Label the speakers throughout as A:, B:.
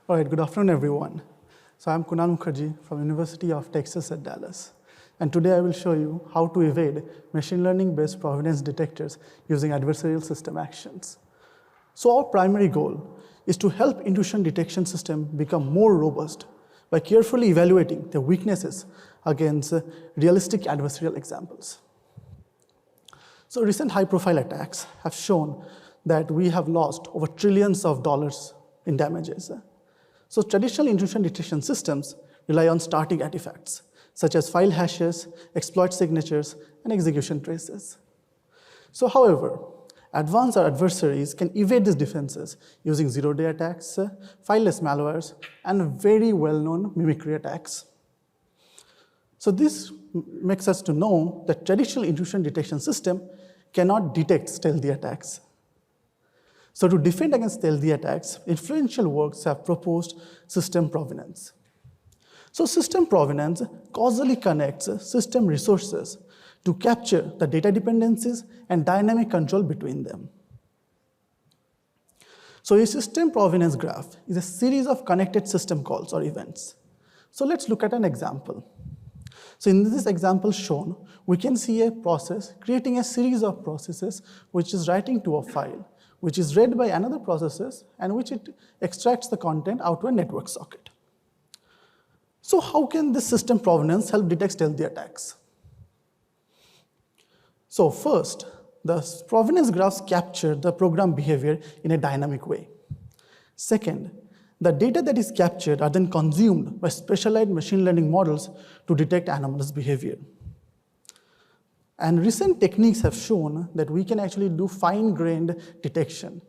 A: All right, good afternoon, everyone. So I'm Kunal Mukherjee from University of Texas at Dallas. And today I will show you how to evade machine learning-based provenance detectors using adversarial system actions. So our primary goal is to help intrusion detection system become more robust by carefully evaluating their weaknesses against realistic adversarial examples. So recent high-profile attacks have shown that we have lost over trillions of dollars in damages. So traditional intrusion detection systems rely on static artifacts, such as file hashes, exploit signatures, and execution traces. So however, advanced adversaries can evade these defenses using zero-day attacks, fileless malwares, and very well-known mimicry attacks. So this makes us to know that traditional intrusion detection system cannot detect stealthy attacks. So to defend against stealthy attacks, influential works have proposed system provenance. So system provenance causally connects system resources to capture the data dependencies and dynamic control between them. So a system provenance graph is a series of connected system calls or events. So let's look at an example. So in this example shown, we can see a process creating a series of processes which is writing to a file, which is read by another processes and which it extracts the content out to a network socket. So how can this system provenance help detect stealthy attacks? So first, the provenance graphs capture the program behavior in a dynamic way. Second, the data that is captured are then consumed by specialized machine learning models to detect anomalous behavior. And recent techniques have shown that we can actually do fine-grained detection.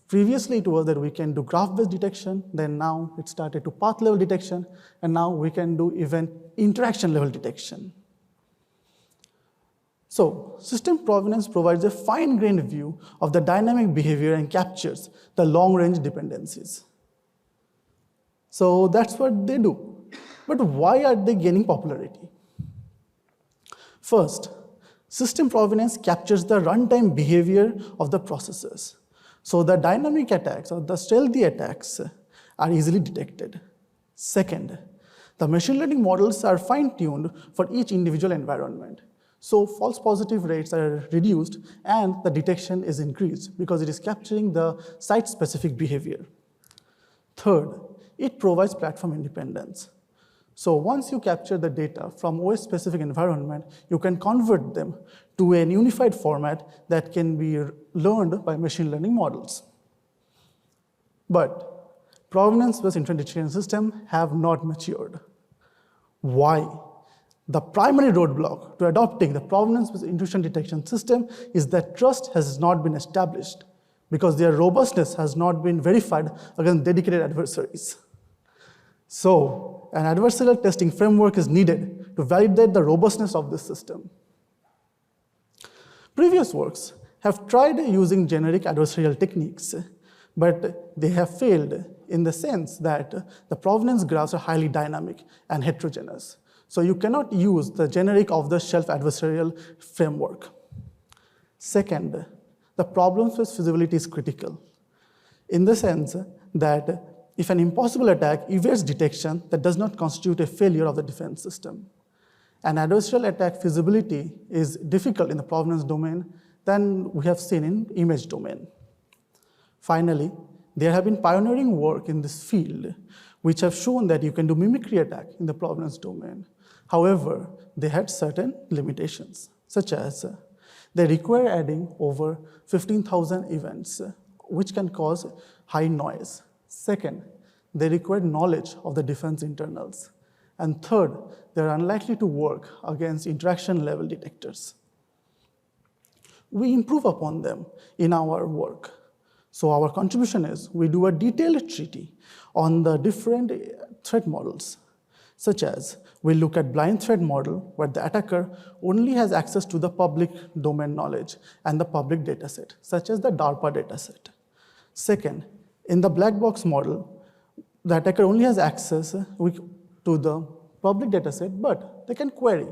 A: Previously, it was that we can do graph-based detection, then now it started to path-level detection, and now we can do even interaction-level detection. So, system provenance provides a fine-grained view of the dynamic behavior and captures the long-range dependencies. So that's what they do. But why are they gaining popularity? First, system provenance captures the runtime behavior of the processes. So the dynamic attacks or the stealthy attacks are easily detected. Second, the machine learning models are fine-tuned for each individual environment. So false positive rates are reduced and the detection is increased because it is capturing the site-specific behavior. Third, it provides platform independence. So once you capture the data from OS-specific environment, you can convert them to a unified format that can be learned by machine learning models. But provenance-based intrusion detection systems have not matured. Why? The primary roadblock to adopting the provenance-based intrusion detection system is that trust has not been established because their robustness has not been verified against dedicated adversaries. So, an adversarial testing framework is needed to validate the robustness of this system. Previous works have tried using generic adversarial techniques, but they have failed in the sense that the provenance graphs are highly dynamic and heterogeneous. So you cannot use the generic off-the-shelf adversarial framework. Second, the problems with feasibility is critical in the sense that if an impossible attack evades detection, that does not constitute a failure of the defense system. An adversarial attack feasibility is difficult in the provenance domain than we have seen in image domain. Finally, there have been pioneering work in this field which have shown that you can do mimicry attack in the provenance domain. However, they had certain limitations, such as they require adding over 15,000 events, which can cause high noise. Second, they require knowledge of the defense internals. And third, they're unlikely to work against interaction-level detectors. We improve upon them in our work. So our contribution is we do a detailed treaty on the different threat models, such as we look at blind threat model where the attacker only has access to the public domain knowledge and the public dataset, such as the DARPA dataset. Second, in the black box model, the attacker only has access to the public dataset, but they can query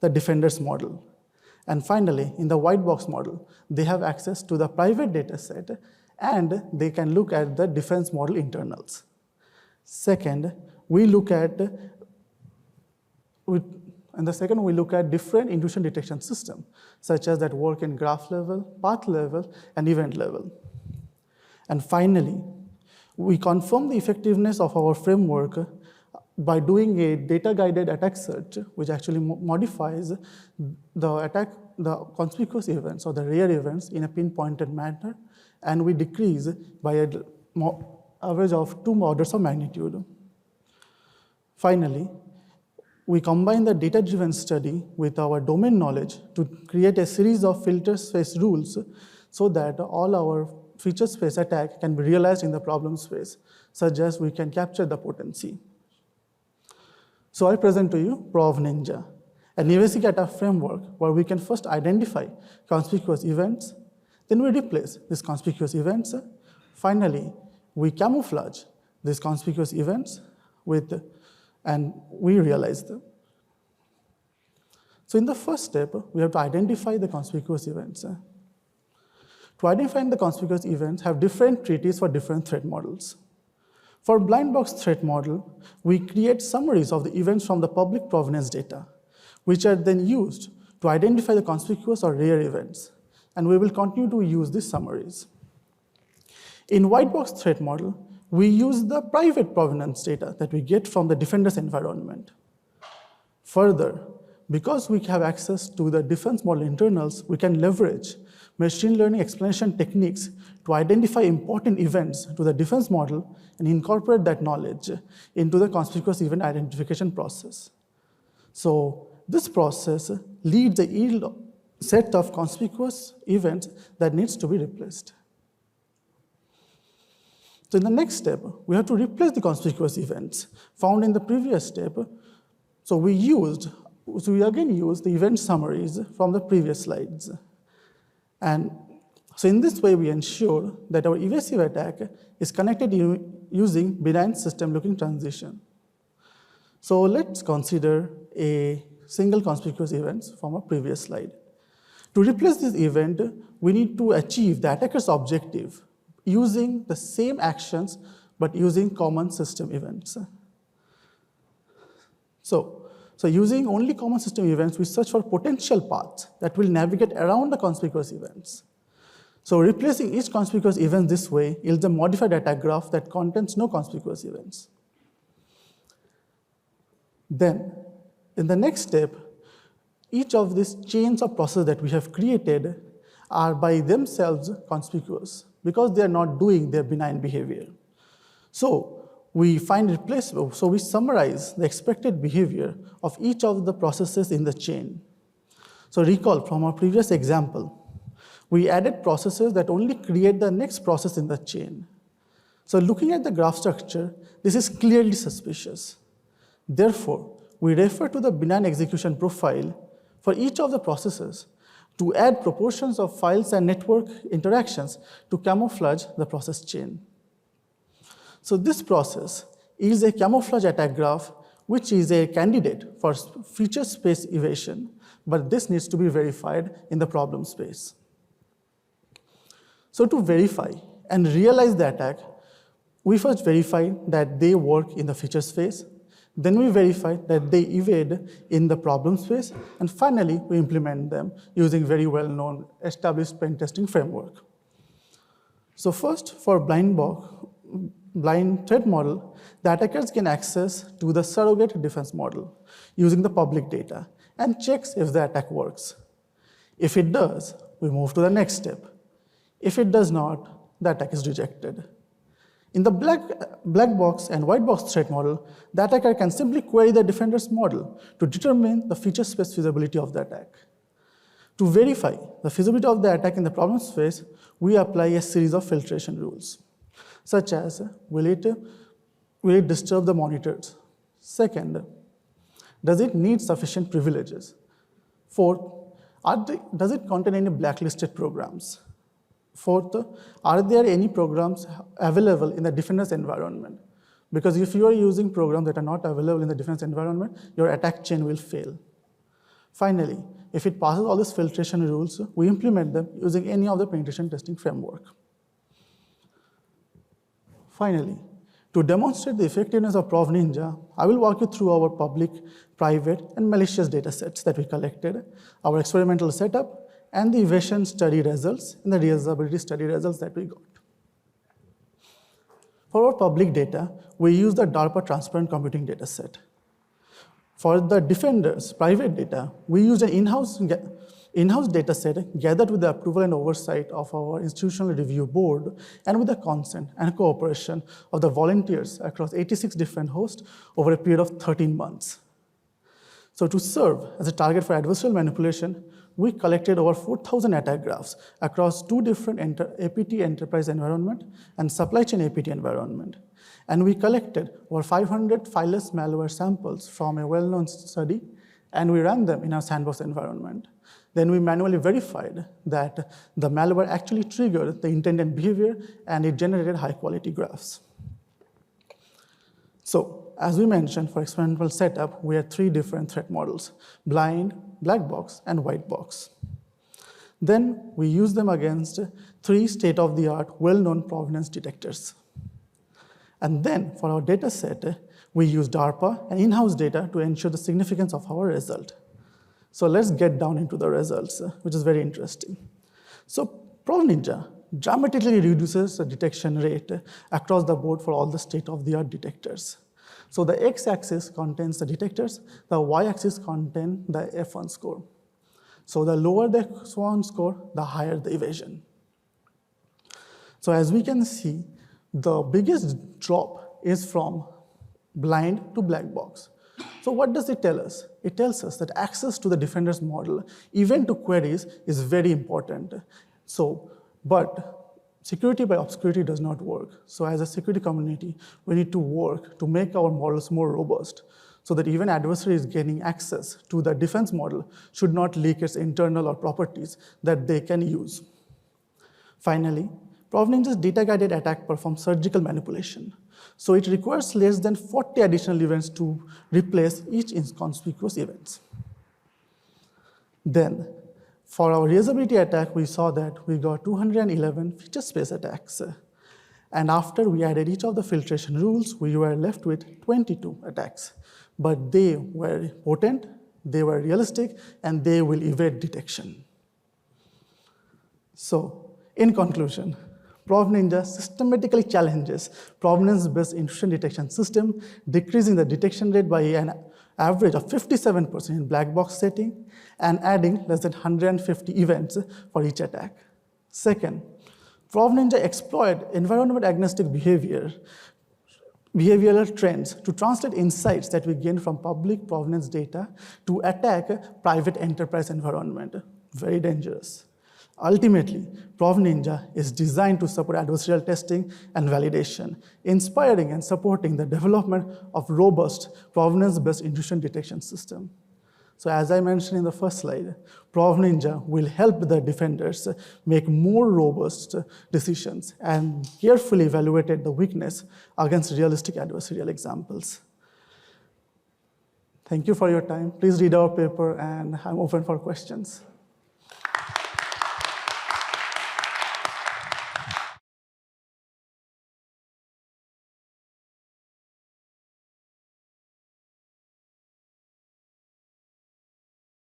A: the defender's model. And finally, in the white box model, they have access to the private dataset and they can look at the defense model internals. Second, we look at different intrusion detection systems, such as that work in graph level, path level, and event level. And finally, we confirm the effectiveness of our framework by doing a data-guided attack search, which actually modifies the conspicuous events or the rare events in a pinpointed manner, and we decrease by an average of 2 orders of magnitude. Finally, we combine the data-driven study with our domain knowledge to create a series of filter space rules so that all our feature space attack can be realized in the problem space, such as we can capture the potency. So I present to you ProvNinja, an evasive attack framework where we can first identify conspicuous events, then we replace these conspicuous events. Finally, we camouflage these conspicuous events and we realize them. So in the first step, we have to identify the conspicuous events. To identify the conspicuous events, have different treaties for different threat models. For blind box threat model, we create summaries of the events from the public provenance data, which are then used to identify the conspicuous or rare events. And we will continue to use these summaries. In white box threat model, we use the private provenance data that we get from the defender's environment. Further, because we have access to the defense model internals, we can leverage machine learning explanation techniques to identify important events to the defense model and incorporate that knowledge into the conspicuous event identification process. So this process leads a yield set of conspicuous events that needs to be replaced. So in the next step, we have to replace the conspicuous events found in the previous step. So we again used the event summaries from the previous slides. And so in this way, we ensure that our evasive attack is connected using benign system-looking transition. So let's consider a single conspicuous event from a previous slide. To replace this event, we need to achieve the attacker's objective using the same actions, but using common system events. So using only common system events, we search for potential paths that will navigate around the conspicuous events. So replacing each conspicuous event this way yields a modified attack graph that contains no conspicuous events. Then, in the next step, each of these chains of processes that we have created are by themselves conspicuous because they are not doing their benign behavior. So we find replaceable, so we summarize the expected behavior of each of the processes in the chain. So recall from our previous example, we added processes that only create the next process in the chain. So looking at the graph structure, this is clearly suspicious. Therefore, we refer to the benign execution profile for each of the processes to add proportions of files and network interactions to camouflage the process chain. So this process is a camouflage attack graph, which is a candidate for feature space evasion, but this needs to be verified in the problem space. So to verify and realize the attack, we first verify that they work in the feature space, then we verify that they evade in the problem space, and finally, we implement them using very well-known established pen testing framework. So first, for blind threat model, the attackers can access to the surrogate defense model using the public data and checks if the attack works. If it does, we move to the next step. If it does not, the attack is rejected. In the black box and white box threat model, the attacker can simply query the defender's model to determine the feature space feasibility of the attack. To verify the feasibility of the attack in the problem space, we apply a series of filtration rules, such as will it disturb the monitors? Second, does it need sufficient privileges? Fourth, does it contain any blacklisted programs? Fourth, are there any programs available in the defender's environment? Because if you are using programs that are not available in the defense environment, your attack chain will fail. Finally, if it passes all these filtration rules, we implement them using any of the penetration testing framework. Finally, To demonstrate the effectiveness of ProvNinja, I will walk you through our public, private, and malicious data sets that we collected, our experimental setup, and the evasion study results and the reusability study results that we got. For our public data, we use the DARPA transparent computing data set. For the defenders' private data, we used an in-house data set gathered with the approval and oversight of our institutional review board and with the consent and cooperation of the volunteers across 86 different hosts over a period of 13 months. So to serve as a target for adversarial manipulation, we collected over 4,000 attack graphs across 2 different APT enterprise environment and supply chain APT environment. And we collected over 500 fileless malware samples from a well-known study, and we ran them in our sandbox environment. Then we manually verified that the malware actually triggered the intended behavior, and it generated high-quality graphs. So, as we mentioned, for experimental setup, we had 3 different threat models: blind, black box, and white box. Then we used them against 3 state-of-the-art, well-known provenance detectors. And then, for our data set, we used DARPA and in-house data to ensure the significance of our result. So let's get down into the results, which is very interesting. So ProvNinja dramatically reduces the detection rate across the board for all the state-of-the-art detectors. So the x-axis contains the detectors, the y-axis contains the F1 score. So the lower the F1 score, the higher the evasion. So as we can see, the biggest drop is from blind to black box. So what does it tell us? It tells us that access to the defender's model, even to queries, is very important. But security by obscurity does not work. So as a security community, we need to work to make our models more robust so that even adversaries gaining access to the defense model should not leak its internal or properties that they can use. Finally, ProvNinja's data-guided attack performs surgical manipulation. So it requires less than 40 additional events to replace each inconspicuous event. Then, for our reusability attack, we saw that we got 211 feature space attacks. And after we added each of the filtration rules, we were left with 22 attacks. But they were potent, they were realistic, and they will evade detection. So, in conclusion, ProvNinja systematically challenges provenance-based intrusion detection system, decreasing the detection rate by an average of 57% in black box setting and adding less than 150 events for each attack. Second, ProvNinja exploit environment-agnostic behavioral trends to translate insights that we gain from public provenance data to attack a private enterprise environment. Very dangerous. Ultimately, ProvNinja is designed to support adversarial testing and validation, inspiring and supporting the development of robust provenance-based intrusion detection system. So as I mentioned in the first slide, ProvNinja will help the defenders make more robust decisions and carefully evaluate the weakness against realistic adversarial examples. Thank you for your time. Please read our paper, and I'm open for questions.